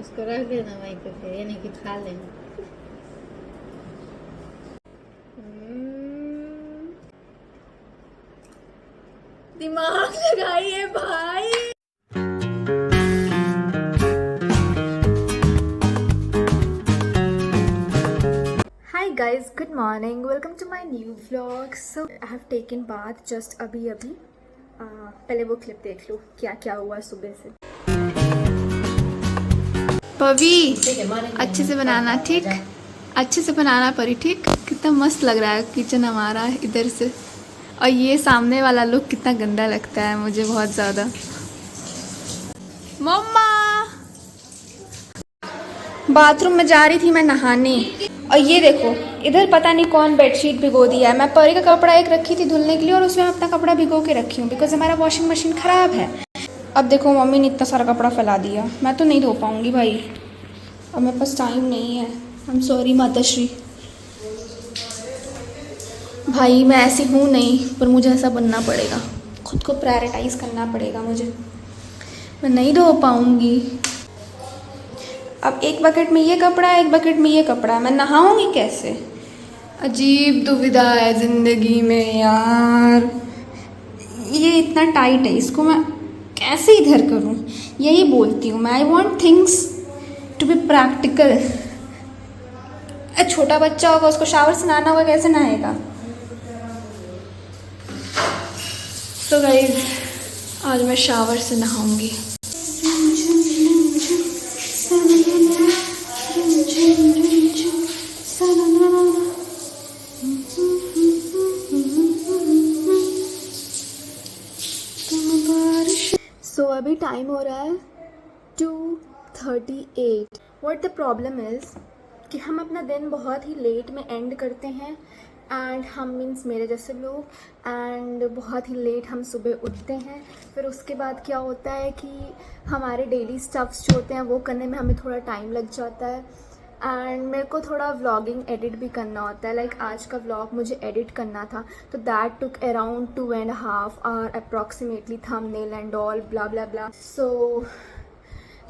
उसको रख देना वहीं पे, फिर यानी कि खा लेना। दिमाग लगाइए भाई। Hi guys, good morning. Welcome to my new vlog. So I have taken bath just अभी पहले वो क्लिप देख लो क्या क्या हुआ सुबह से। पवी अच्छे से बनाना, ठीक? अच्छे से बनाना परी, ठीक? कितना मस्त लग रहा है किचन हमारा इधर से, और ये सामने वाला लुक कितना गंदा लगता है मुझे बहुत ज़्यादा। मम्मा बाथरूम में जा रही थी मैं नहाने, और ये देखो इधर पता नहीं कौन बेडशीट भिगो दिया है। मैं परी का कपड़ा एक रखी थी धुलने के लिए और उसमें अपना कपड़ा भिगो के रखी हूँ बिकॉज हमारा वॉशिंग मशीन ख़राब है। अब देखो मम्मी ने इतना सारा कपड़ा फैला दिया, मैं तो नहीं धो पाऊँगी भाई, अब मेरे पास टाइम नहीं है। आई एम सॉरी माताश्री। भाई मैं ऐसी हूँ नहीं, पर मुझे ऐसा बनना पड़ेगा, खुद को प्रायोरिटाइज़ करना पड़ेगा मुझे, मैं नहीं धो पाऊँगी। अब एक बकेट में ये कपड़ा है, एक बकेट में ये कपड़ा है, मैं नहाऊँगी कैसे? अजीब दुविधा है ज़िंदगी में यार, ये इतना टाइट है, इसको मैं कैसे इधर करूँ? यही बोलती हूँ मैं, I want things to be practical. छोटा बच्चा होगा उसको शावर से नहाना होगा, कैसे नहाएगा? तो गाइस आज मैं शावर से नहाऊंगी। सो अभी टाइम हो रहा है 2:38। व्हाट द प्रॉब्लम इज़ कि हम अपना दिन बहुत ही लेट में एंड करते हैं, एंड हम मीन्स मेरे जैसे लोग, एंड बहुत ही लेट हम सुबह उठते हैं। फिर उसके बाद क्या होता है कि हमारे डेली स्टफ्स जो होते हैं वो करने में हमें थोड़ा टाइम लग जाता है, एंड मेरे को थोड़ा व्लॉगिंग एडिट भी करना होता है। लाइक आज का व्लॉग मुझे एडिट करना था, तो that took around 2.5 hour approximately, thumbnail and all blah blah blah. So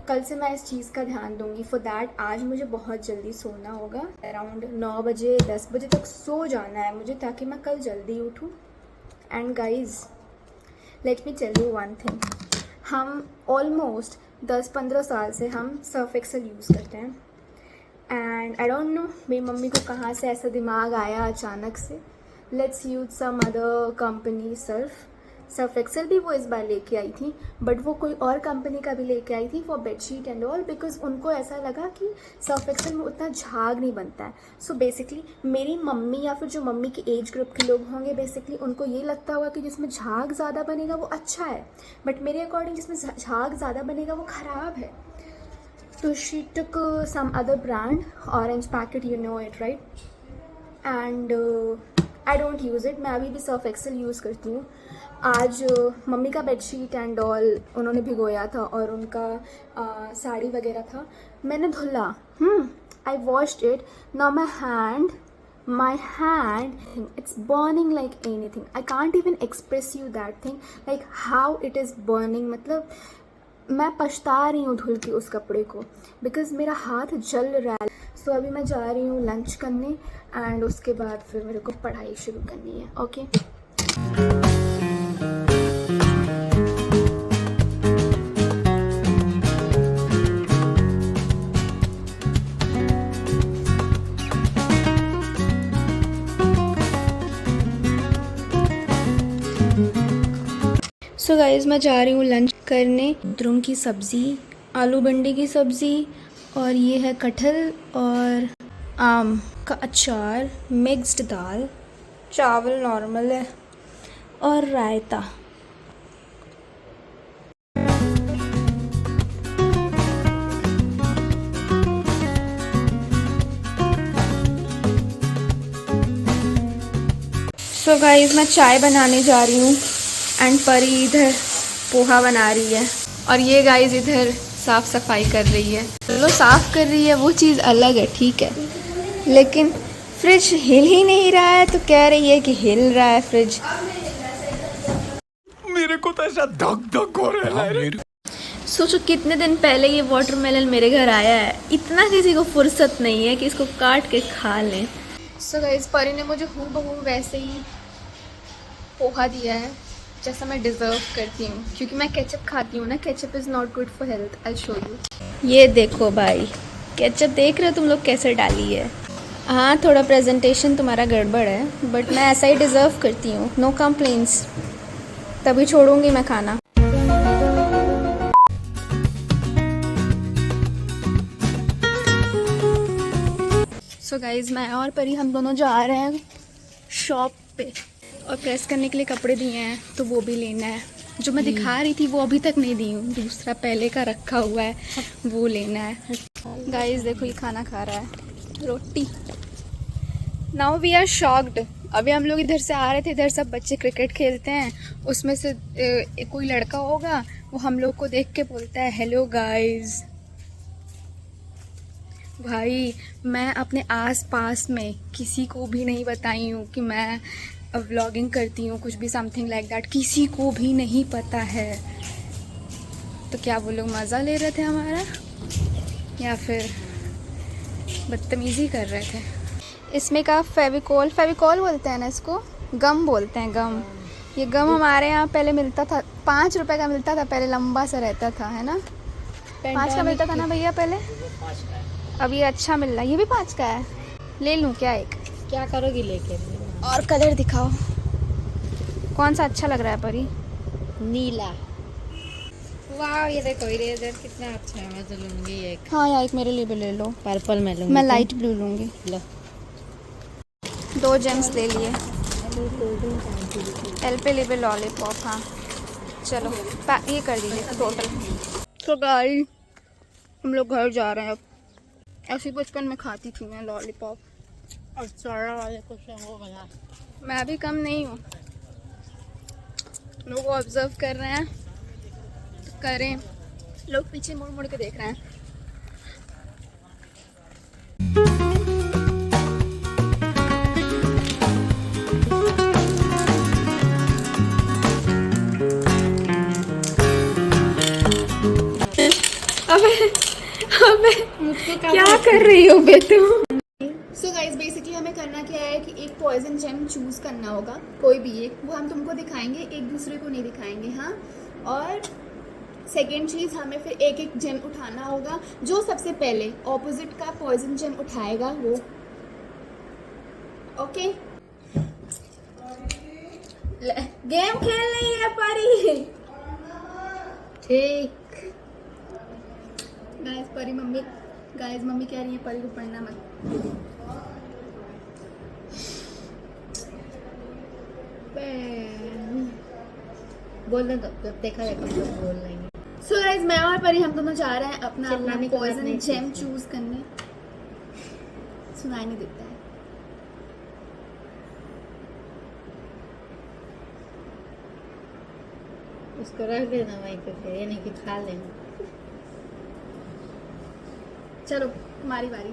कल से मैं इस चीज़ का ध्यान दूंगी। फॉर दैट आज मुझे बहुत जल्दी सोना होगा, अराउंड 9 बजे 10 बजे तक सो जाना है मुझे, ताकि मैं कल जल्दी उठूँ। And guys let me tell you one thing, हम ऑलमोस्ट 10-15 साल से हम सर्फ एक्सेल यूज़ करते हैं, एंड आई डोंट नो मेरी मम्मी को कहाँ से ऐसा दिमाग आया अचानक से, let's use some other company Surf Excel भी वो इस बार लेके आई थी, बट वो कोई और कंपनी का भी लेके आई थी for bedsheet and all, because उनको ऐसा लगा कि सर्फ एक्सेल में उतना झाग नहीं बनता है। सो बेसिकली मेरी मम्मी या फिर जो मम्मी के एज ग्रुप के लोग होंगे, बेसिकली उनको ये लगता होगा कि जिसमें झाग ज़्यादा बनेगा वो अच्छा है, बट मेरे अकॉर्डिंग जिसमें झाग ज़्यादा बनेगा वो ख़राब है। तो she took some other brand, orange packet, you know it right, and I don't use it। मैं अभी भी सर्फ एक्सेल यूज़ करती हूँ। आज मम्मी का बेडशीट एंड ऑल उन्होंने भिगोया था और उनका साड़ी वगैरह था, मैंने धुला, I washed it. Now my hand it's burning like anything, I can't even express you that thing, like how it is burning। मतलब मैं पछता रही हूँ धुल के उस कपड़े को, बिकॉज़ मेरा हाथ जल रहा है। सो अभी मैं जा रही हूँ लंच करने, एंड उसके बाद फिर मेरे को पढ़ाई शुरू करनी है। ओके सो गाइस मैं जा रही हूँ लंच करने। मशरूम की सब्ज़ी, आलू भिंडी की सब्ज़ी, और ये है कटहल और आम का अचार, मिक्स्ड दाल, चावल नॉर्मल है, और रायता। सो गाइस मैं चाय बनाने जा रही हूँ, एंड परी इधर पोहा बना रही है, और ये गाइस इधर साफ़ सफाई कर रही है। चलो साफ़ कर रही है वो चीज़ अलग है, ठीक है, लेकिन फ्रिज हिल ही नहीं रहा है तो कह रही है कि हिल रहा है फ्रिज। मेरे को तो ऐसा धक धक हो रहा है। सोचो कितने दिन पहले ये वाटरमेलन मेरे घर आया है, इतना किसी को फुर्सत नहीं है कि इसको काट के खा लें। सो गाइस, परी ने मुझे हूबहू वैसे ही पोहा दिया है जैसा मैं डिज़र्व करती हूँ, क्योंकि मैं केचप खाती हूँ ना। Ketchup is not good for health. I show you. ये देखो भाई, केचप देख रहे हो तुम लोग कैसे डाली है। हाँ, थोड़ा प्रेजेंटेशन तुम्हारा गड़बड़ है, बट मैं ऐसा ही डिज़र्व करती हूँ। No complaints. तभी छोड़ूंगी मैं खाना। सो गाइज़, मैं और परी हम दोनों जा रहे हैं शॉप पे, और प्रेस करने के लिए कपड़े दिए हैं तो वो भी लेना है। जो मैं दिखा रही थी वो अभी तक नहीं दी हूँ, दूसरा पहले का रखा हुआ है, वो लेना है। गाइज़ देखो, ये खाना खा रहा है, रोटी। Now we are shocked. अभी हम लोग इधर से आ रहे थे, इधर सब बच्चे क्रिकेट खेलते हैं, उसमें से कोई लड़का होगा, वो हम लोग को देख के बोलता है हेलो गाइज़। भाई, मैं अपने आस-पास में किसी को भी नहीं बताई हूँ कि मैं व्लॉगिंग करती हूँ, कुछ भी समथिंग लाइक दैट, किसी को भी नहीं पता है। तो क्या वो लोग मज़ा ले रहे थे हमारा, या फिर बदतमीज़ी कर रहे थे? इसमें का फेविकॉल बोलते हैं ना इसको, गम बोलते हैं, गम। ये गम हमारे यहाँ पहले मिलता था, 5 रुपए का मिलता था पहले, लंबा सा रहता था, है ना? 5 का मिलता था ना भैया पहले? अब ये अच्छा मिल रहा है। ये भी 5 का है, ले लूँ क्या एक? क्या करोगी लेके? और कलर दिखाओ, कौन सा अच्छा लग रहा है परी? नीला। वाह, ये देखो इरेजर कितना अच्छा है। मैं तो लूंगी एक। हाँ यार, एक मेरे लिए भी ले लो। पर्पल में लूंगी। मैं लाइट ब्लू लूँगी। लो। 2 जेम्स ले लिए। Alpenliebe lollipop. हाँ चलो, ये कर दीजिए टोटल। तो गाइस, हम लोग घर जा रहे हैं अब। ऐसे बचपन में खाती थी मैं लॉलीपॉप। और चौड़ा वाले कुछ वो बना। मैं अभी कम नहीं हूँ। लोग ऑब्जर्व कर रहे हैं, करें। लोग पीछे मुड़ मुड़ के देख रहे हैं। अबे क्या कर रही हो बे तुम? सो गाइज, बेसिकली हमें करना क्या है कि एक पॉइजन जेम चूज करना होगा, कोई भी एक। वो हम तुमको दिखाएंगे, एक दूसरे को नहीं दिखाएंगे। हाँ, और सेकेंड चीज़, हमें फिर एक एक जेम उठाना होगा। जो सबसे पहले ऑपोजिट का पॉइजन जेम उठाएगा वो। ओके, गेम खेल रही है परी। ठीक। गाइस मम्मी कह रही है परी को पढ़ना मत। बोलना तो जब देखा जाएगा तो बोल लेंगे। सो गाइस, मैं और परी हम दोनों जा रहे हैं अपना चिल्लाने की बात पॉइजन नहीं जेम थी। चूज करने। सुनाई नहीं देता है। उसको रख देना वहीं पे, फिर ये नहीं कि खा लेना। चलो तुम्हारी बारी।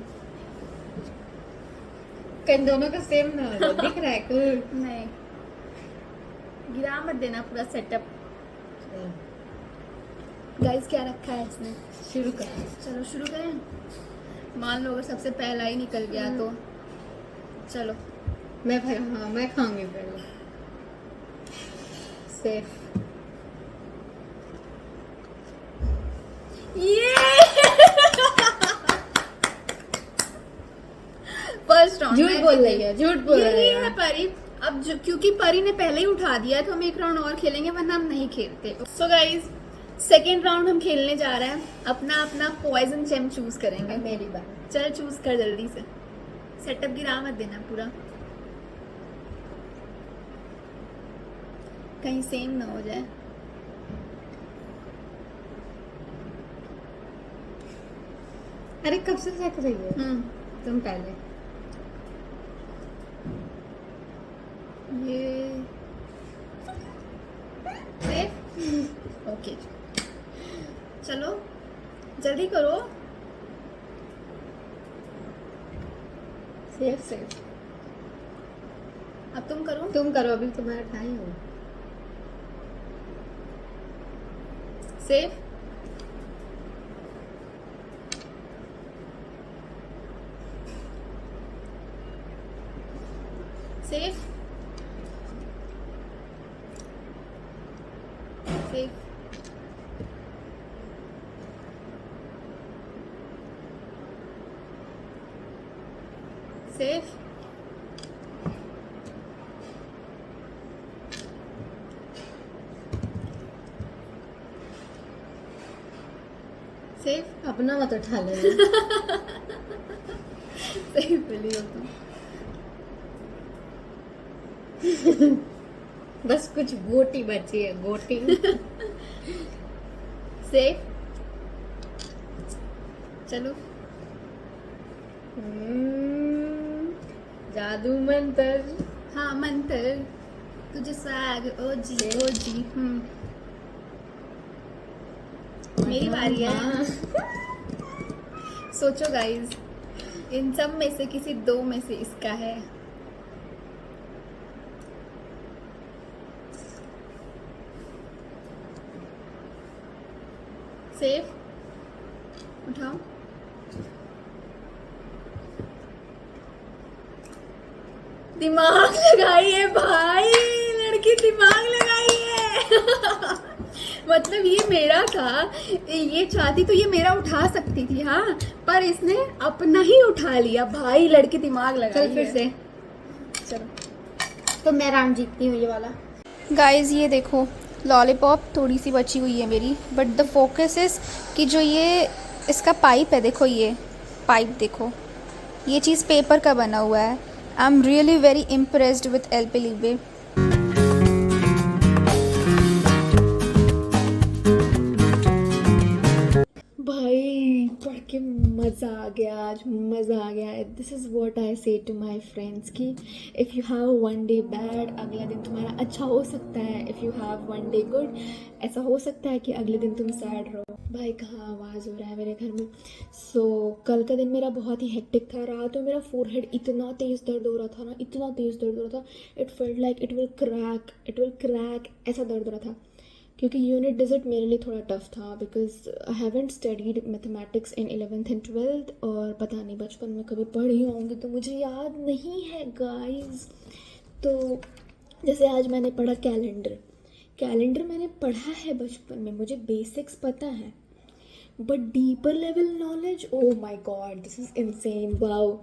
कहीं दोनों का सेम ना हो जाए। दिख रहा है कुछ? नहीं, गिरा मत देना पूरा सेटअप। गाइस, क्या रखा है इसने? शुरू कर। चलो शुरू करें। मान लो अगर सबसे पहला ही निकल गया तो चलो। मैं खाऊंगी पहले। सेफ। ये फर्स्ट राउंड। झूठ बोल रही है, झूठ बोल रही यही है। है परी। अब क्योंकि परी ने पहले ही उठा दिया है तो हम एक राउंड और खेलेंगे, वरना हम नहीं खेलते। सो गाइज, सेकेंड राउंड हम खेलने जा रहे हैं। अपना अपना पॉइजन जेम चूज करेंगे। मेरी बात। चल चूज कर जल्दी से। सेटअप गिरा मत देना पूरा, कहीं सेम ना हो जाए। अरे कब से देख रही है? तुम पहले। ये सेफ। ओके, चलो जल्दी करो। सेफ। अब तुम करो। तुम करो, अभी तुम्हारा टाइम हो। Safe. Safe safe safe safe अपना मत उठा ले। सही बोली हो तुम। बस कुछ गोटी बची है, गोटी। सेफ चलो। जादू मंतर। हाँ मंत्र तुझे स्वैग ओ जी। मेरी बारी है। हाँ। सोचो गाइस, इन सब में से किसी दो में से इसका है। सेफ उठाओ। दिमाग लगाइए भाई, लड़की दिमाग लगाइए। मतलब ये मेरा था, ये चाहती तो ये मेरा उठा सकती थी, हाँ, पर इसने अपना ही उठा लिया। भाई लड़की दिमाग लगाइए। चल फिर से। चलो तो मैं राउंड जीतती हूँ ये वाला। गाइस ये देखो, लॉलीपॉप थोड़ी सी बची हुई है मेरी, बट द फोकस इज कि जो ये इसका पाइप है, देखो ये पाइप देखो, ये चीज़ पेपर का बना हुआ है। I am really very impressed with एलपेलिबे। भाई पढ़ के मज़ा आ गया, आज मज़ा आ गया। दिस इज़ वॉट आई से टू माई फ्रेंड्स कि if you have one day bad, अगला दिन तुम्हारा अच्छा हो सकता है। If you have one day good, ऐसा हो सकता है कि अगले दिन तुम सैड रहो। भाई कहाँ आवाज़ हो रहा है मेरे घर में। कल का दिन मेरा बहुत ही हेक्टिक था। रात में मेरा फोरहेड इतना तेज़ दर्द हो रहा था ना, इतना तेज़ दर्द हो रहा था, it felt like it will crack, ऐसा दर्द हो रहा था। क्योंकि यूनिट डिजिट मेरे लिए थोड़ा टफ था, because I haven't studied mathematics in 11th and 12th, और पता नहीं बचपन में कभी पढ़ी होंगी तो मुझे याद नहीं है गाइस। तो जैसे आज मैंने पढ़ा कैलेंडर मैंने पढ़ा है बचपन में, मुझे बेसिक्स पता है, but deeper level knowledge, oh my God, this is insane. Wow.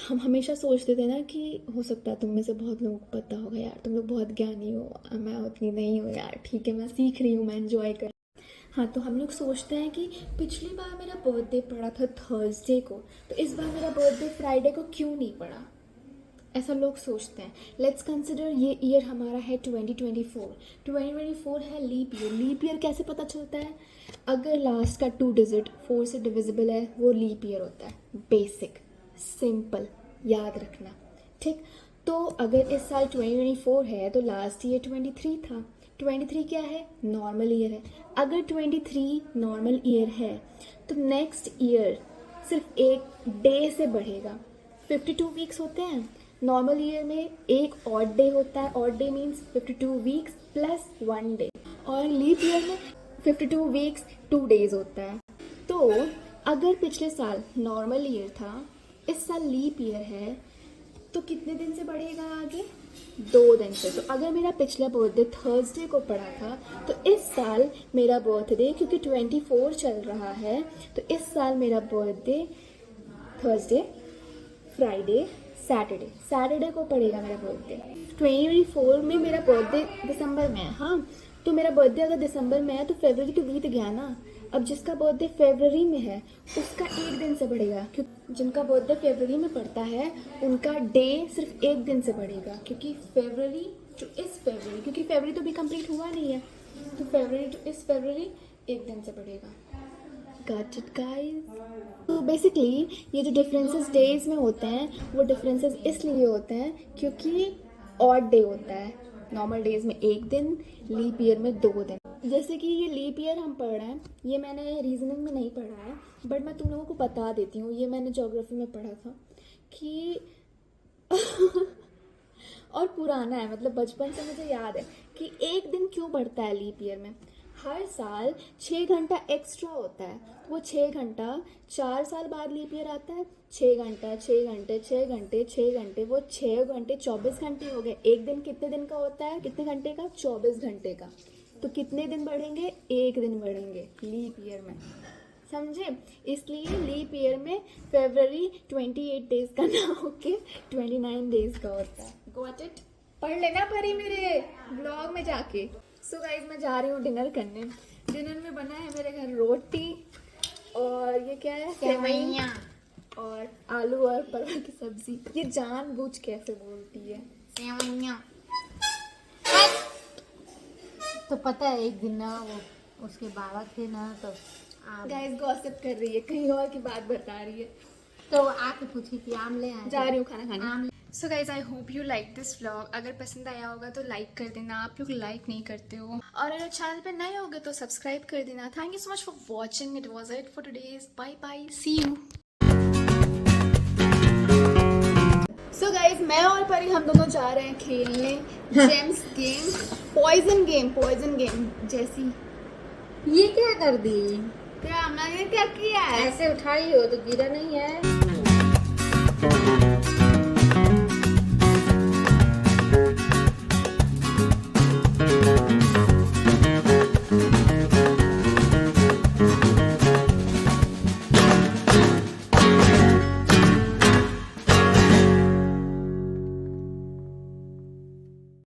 हम हमेशा सोचते थे ना कि हो सकता है तुम में से बहुत लोगों को पता होगा यार, तुम लोग बहुत ज्ञानी हो, मैं उतनी नहीं हूँ यार, ठीक है मैं सीख रही हूँ, मैं एंजॉय कर। हाँ, तो हम लोग सोचते हैं कि पिछली बार मेरा बर्थडे पड़ा था थर्सडे को, तो इस बार मेरा बर्थडे फ्राइडे को क्यों नहीं पड़ा, ऐसा लोग सोचते हैं। लेट्स कंसिडर ये ईयर हमारा है 2024 है लीप ईयर। लीप ईयर कैसे पता चलता है? अगर लास्ट का 2 डिजिट 4 से डिविजिबल है, वो लीप ईयर होता है। बेसिक सिंपल याद रखना, ठीक। तो अगर इस साल 2024 है तो लास्ट ईयर 23 था। 23 क्या है? नॉर्मल ईयर है। अगर 23 नॉर्मल ईयर है तो नेक्स्ट ईयर सिर्फ एक डे से बढ़ेगा। 52 वीक्स होते हैं नॉर्मल ईयर में, एक ऑड डे होता है। Odd day means 52 weeks plus 1 day, और लीप ईयर में 52 वीक्स 2 डेज होता है। तो अगर पिछले साल नॉर्मल ईयर था, इस साल लीप ईयर है, तो कितने दिन से बढ़ेगा आगे? 2 दिन से। तो अगर मेरा पिछला बर्थडे थर्सडे को पड़ा था, तो इस साल मेरा बर्थडे, क्योंकि 24 चल रहा है, तो इस साल मेरा बर्थडे थर्सडे, फ्राइडे, सैटरडे को पड़ेगा मेरा बर्थडे। 2024 में मेरा बर्थडे दिसंबर में है, हाँ, तो मेरा बर्थडे अगर दिसंबर में है तो फरवरी तो बीत गया ना। अब जिसका बर्थडे फरवरी में है उसका 1 दिन से बढ़ेगा, क्योंकि जिनका बर्थडे फरवरी में पड़ता है उनका डे सिर्फ 1 दिन से बढ़ेगा, क्योंकि फरवरी टू इस फरवरी, क्योंकि फरवरी तो भी कंप्लीट हुआ नहीं है, तो फरवरी टू इस फरवरी 1 दिन से बढ़ेगा। Got it guys? तो बेसिकली ये जो डिफरेंसेस डेज में होते हैं, वो डिफरेंसेस इसलिए होते हैं क्योंकि ऑड डे होता है। नॉर्मल डेज में 1 दिन, लीप ईयर में 2 दिन। जैसे कि ये लीप ईयर हम पढ़ रहे हैं, ये मैंने रीजनिंग में नहीं पढ़ा है, बट मैं तुम लोगों को बता देती हूँ, ये मैंने ज्योग्राफी में पढ़ा था कि और पुराना है, मतलब बचपन से मुझे याद है कि 1 दिन क्यों बढ़ता है लीप ईयर में। हर साल 6 घंटा एक्स्ट्रा होता है, तो वो 6 घंटा 4 साल बाद लीप ईयर आता है। 6 घंटा 6 घंटे 6 घंटे 6 घंटे, वो 6 घंटे 24 घंटे हो गए। एक दिन कितने दिन का होता है, कितने घंटे का, 24 घंटे का। तो कितने दिन बढ़ेंगे, एक दिन बढ़ेंगे लीप ईयर में, समझे। इसलिए लीप ईयर में फरवरी 28 डेज का ना होके 29 डेज का होता है। गॉट इट, पढ़ लेना परी मेरे ब्लॉग में जाके। सो गाइज मैं जा रही हूँ डिनर करने। डिनर में बना है मेरे घर रोटी और ये क्या है, सेवैयाँ और आलू और परवल की सब्जी। ये जानबूझ कैसे बोलती है, सेवैयाँ। तो पता है एक दिन ना वो उसके बाबा थे ना, तो गाइस गॉसिप कर रही है, कहीं और की बात बता रही है। तो आके पूछी थी आम ले आए। जा रही हूँ खाना खाने। आम so guys I hope you like this vlog. अगर पसंद आया होगा तो लाइक कर देना, आप लोग लाइक नहीं करते हो। और अगर चैनल पे नए होगे तो सब्सक्राइब कर देना। Thank you so much for watching. It was it for today's. Bye bye, see you. So guys मैं और परी हम दोनों जा रहे हैं खेलने जेम्स गेम, पॉइजन गेम जैसी। ये क्या कर दी? क्या मैंने क्या किया है? ऐसे उठाई हो तो गिरा नहीं है।